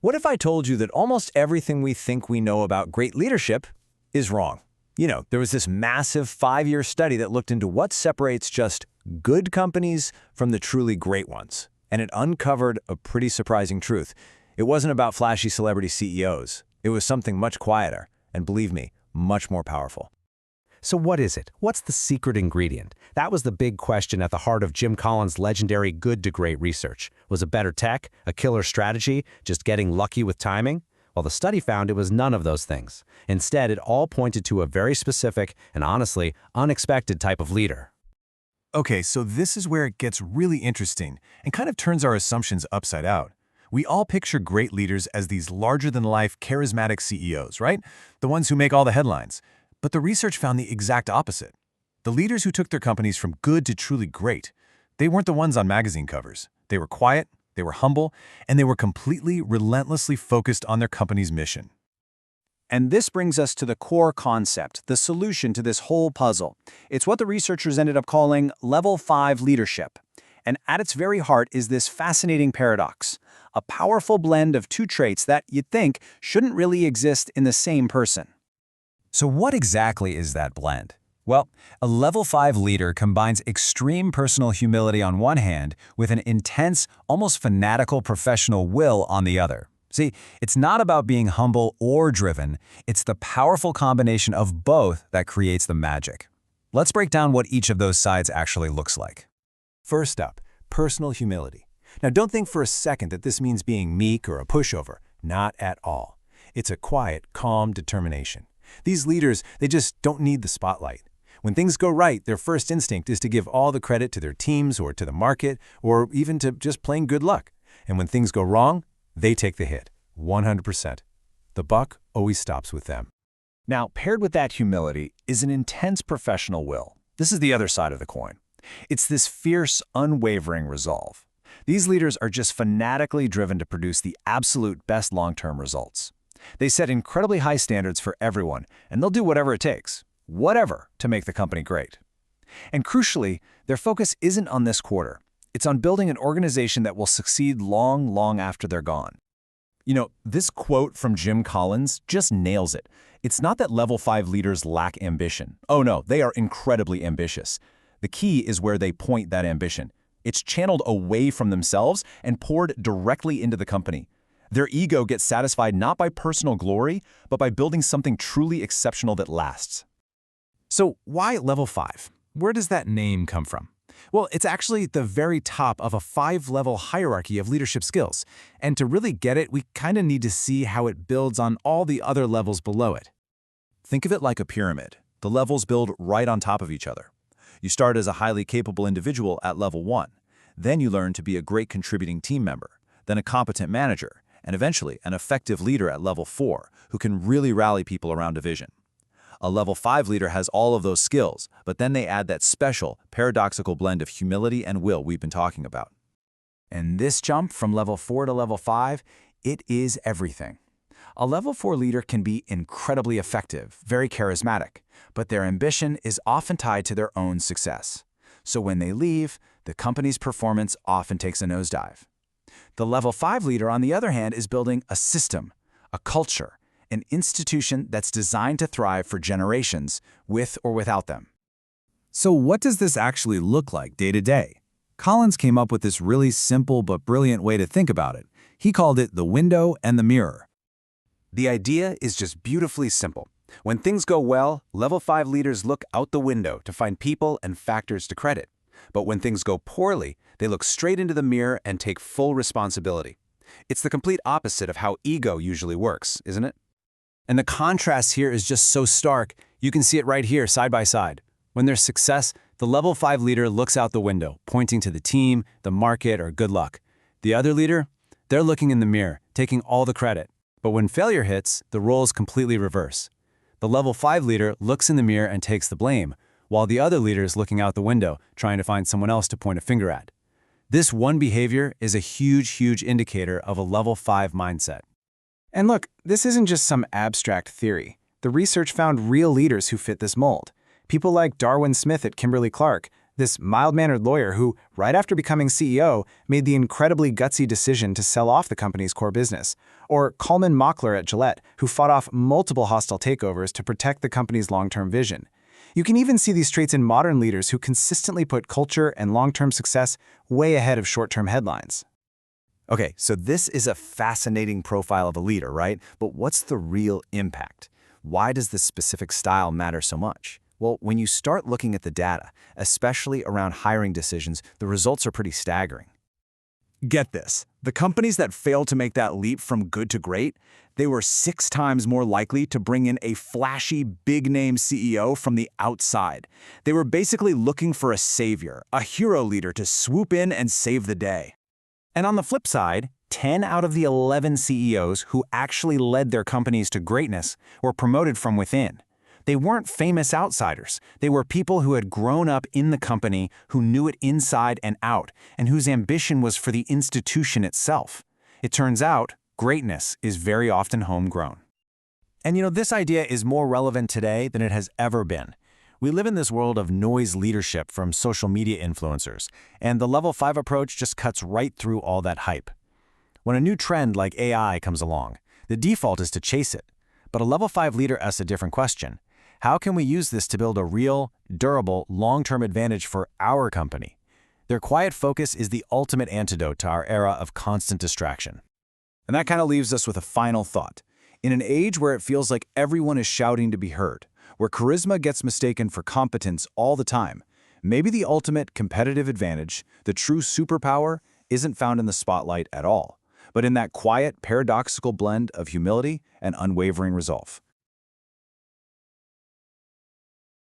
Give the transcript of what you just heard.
What if I told you that almost everything we think we know about great leadership is wrong? There was this massive 5-year study that looked into what separates just good companies from the truly great ones. And it uncovered a pretty surprising truth. It wasn't about flashy celebrity CEOs. It was something much quieter, and believe me, much more powerful. So what is it? What's the secret ingredient? That was the big question at the heart of Jim Collins' legendary Good to Great research. Was it better tech, a killer strategy, just getting lucky with timing? Well, the study found it was none of those things. Instead, it all pointed to a very specific and honestly unexpected type of leader. Okay, so this is where it gets really interesting and kind of turns our assumptions upside out. We all picture great leaders as these larger-than-life, charismatic CEOs, right? The ones who make all the headlines. But the research found the exact opposite. The leaders who took their companies from good to truly great, they weren't the ones on magazine covers. They were quiet, they were humble, and they were completely, relentlessly focused on their company's mission. And this brings us to the core concept, the solution to this whole puzzle. It's what the researchers ended up calling Level 5 leadership. And at its very heart is this fascinating paradox, a powerful blend of two traits that you'd think shouldn't really exist in the same person. So what exactly is that blend? Well, a Level 5 leader combines extreme personal humility on one hand with an intense, almost fanatical professional will on the other. See, it's not about being humble or driven, it's the powerful combination of both that creates the magic. Let's break down what each of those sides actually looks like. First up, personal humility. Now don't think for a second that this means being meek or a pushover. Not at all. It's a quiet, calm determination. These leaders, they just don't need the spotlight. When things go right, their first instinct is to give all the credit to their teams or to the market or even to just plain good luck. And when things go wrong, they take the hit, 100%. The buck always stops with them. Now, paired with that humility is an intense professional will. This is the other side of the coin. It's this fierce, unwavering resolve. These leaders are just fanatically driven to produce the absolute best long-term results. They set incredibly high standards for everyone, and they'll do whatever it takes, whatever, to make the company great. And crucially, their focus isn't on this quarter. It's on building an organization that will succeed long, long after they're gone. This quote from Jim Collins just nails it. It's not that Level 5 leaders lack ambition. Oh no, they are incredibly ambitious. The key is where they point that ambition. It's channeled away from themselves and poured directly into the company. Their ego gets satisfied not by personal glory, but by building something truly exceptional that lasts. So why Level 5? Where does that name come from? Well, it's actually the very top of a 5-level hierarchy of leadership skills. And to really get it, we kind of need to see how it builds on all the other levels below it. Think of it like a pyramid. The levels build right on top of each other. You start as a highly capable individual at Level 1. Then you learn to be a great contributing team member, then a competent manager, and eventually an effective leader at Level 4 who can really rally people around a vision. A Level 5 leader has all of those skills, but then they add that special, paradoxical blend of humility and will we've been talking about. And this jump from Level 4 to Level 5, it is everything. A Level 4 leader can be incredibly effective, very charismatic, but their ambition is often tied to their own success. So when they leave, the company's performance often takes a nosedive. The Level 5 leader, on the other hand, is building a system, a culture, an institution that's designed to thrive for generations, with or without them. So what does this actually look like day to day? Collins came up with this really simple but brilliant way to think about it. He called it the window and the mirror. The idea is just beautifully simple. When things go well, Level 5 leaders look out the window to find people and factors to credit. But when things go poorly, they look straight into the mirror and take full responsibility. It's the complete opposite of how ego usually works, isn't it? And the contrast here is just so stark. You can see it right here, side by side. When there's success, the Level 5 leader looks out the window, pointing to the team, the market, or good luck. The other leader, they're looking in the mirror, taking all the credit. But when failure hits, the roles completely reverse. The Level 5 leader looks in the mirror and takes the blame, while the other leader is looking out the window, trying to find someone else to point a finger at. This one behavior is a huge indicator of a Level 5 mindset. And look, this isn't just some abstract theory. The research found real leaders who fit this mold. People like Darwin Smith at Kimberly-Clark, This mild-mannered lawyer who, right after becoming CEO, made the incredibly gutsy decision to sell off the company's core business. Or Coleman Mockler at Gillette, who fought off multiple hostile takeovers to protect the company's long-term vision. You can even see these traits in modern leaders who consistently put culture and long-term success way ahead of short-term headlines. Okay, so this is a fascinating profile of a leader, right? But what's the real impact? Why does this specific style matter so much? Well, when you start looking at the data, especially around hiring decisions, the results are pretty staggering. Get this. The companies that failed to make that leap from good to great, they were 6 times more likely to bring in a flashy, big-name CEO from the outside. They were basically looking for a savior, a hero leader to swoop in and save the day. And on the flip side, 10 out of the 11 CEOs who actually led their companies to greatness were promoted from within. They weren't famous outsiders. They were people who had grown up in the company, who knew it inside and out, and whose ambition was for the institution itself. It turns out, greatness is very often homegrown. And this idea is more relevant today than it has ever been. We live in this world of noise leadership from social media influencers, and the Level 5 approach just cuts right through all that hype. When a new trend like AI comes along, the default is to chase it. But a Level 5 leader asks a different question. How can we use this to build a real, durable, long-term advantage for our company? Their quiet focus is the ultimate antidote to our era of constant distraction. And that kind of leaves us with a final thought. In an age where it feels like everyone is shouting to be heard, where charisma gets mistaken for competence all the time, maybe the ultimate competitive advantage, the true superpower, isn't found in the spotlight at all, but in that quiet, paradoxical blend of humility and unwavering resolve.